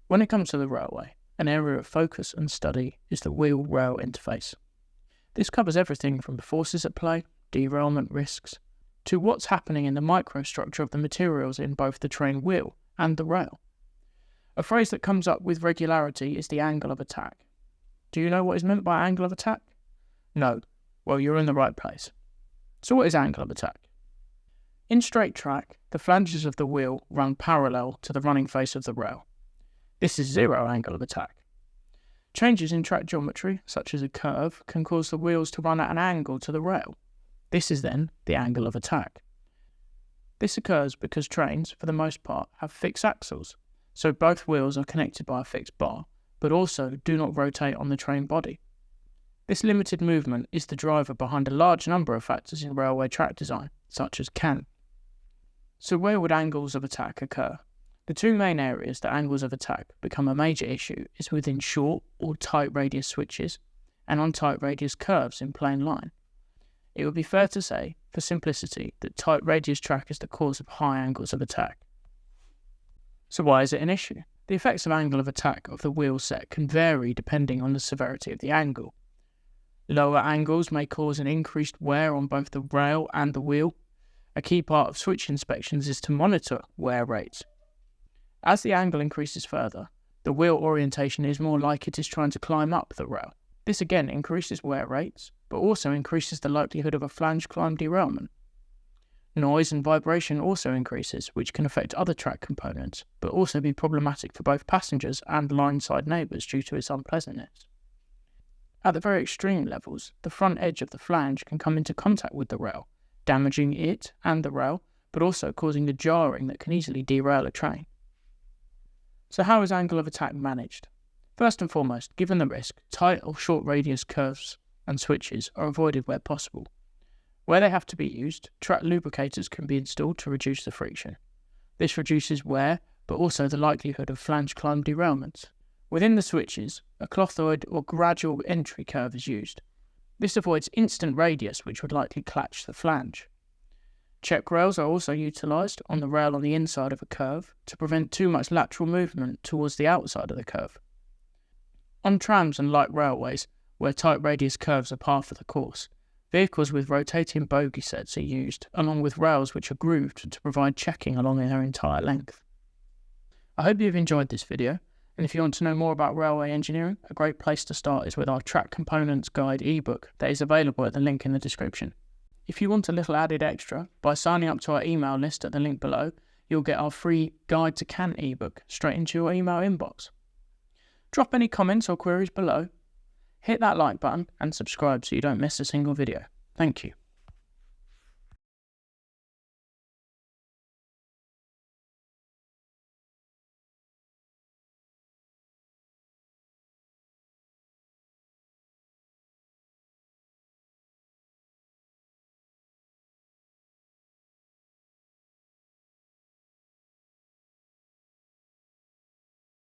When it comes to the railway, an area of focus and study is the wheel-rail interface. This covers everything from the forces at play, derailment risks, to what's happening in the microstructure of the materials in both the train wheel and the rail. A phrase that comes up with regularity is the angle of attack. Do you know what is meant by angle of attack? No. Well, you're in the right place. So what is angle of attack? In straight track, the flanges of the wheel run parallel to the running face of the rail. This is zero angle of attack. Changes in track geometry, such as a curve, can cause the wheels to run at an angle to the rail. This is then the angle of attack. This occurs because trains, for the most part, have fixed axles, so both wheels are connected by a fixed bar, but also do not rotate on the train body. This limited movement is the driver behind a large number of factors in railway track design, such as cant. So where would angles of attack occur? The two main areas that angles of attack become a major issue is within short or tight radius switches and on tight radius curves in plain line. It would be fair to say, for simplicity, that tight radius track is the cause of high angles of attack. So why is it an issue? The effects of angle of attack of the wheel set can vary depending on the severity of the angle. Lower angles may cause an increased wear on both the rail and the wheel. A key part of switch inspections is to monitor wear rates. As the angle increases further, the wheel orientation is more like it is trying to climb up the rail. This again increases wear rates, but also increases the likelihood of a flange climb derailment. Noise and vibration also increases, which can affect other track components, but also be problematic for both passengers and line-side neighbours due to its unpleasantness. At the very extreme levels, the front edge of the flange can come into contact with the rail, damaging it and the rail, but also causing the jarring that can easily derail a train. So how is angle of attack managed? First and foremost, given the risk, tight or short radius curves and switches are avoided where possible. Where they have to be used, track lubricators can be installed to reduce the friction. This reduces wear, but also the likelihood of flange climb derailments. Within the switches, a clothoid or gradual entry curve is used. This avoids instant radius, which would likely clutch the flange. Check rails are also utilised on the rail on the inside of a curve to prevent too much lateral movement towards the outside of the curve. On trams and light railways, where tight radius curves are par for the course, vehicles with rotating bogie sets are used, along with rails which are grooved to provide checking along their entire length. I hope you've enjoyed this video, and if you want to know more about railway engineering, a great place to start is with our Track Components Guide ebook that is available at the link in the description. If you want a little added extra, by signing up to our email list at the link below, you'll get our free Guide to Cant ebook straight into your email inbox. Drop any comments or queries below. Hit that like button and subscribe so you don't miss a single video. Thank you.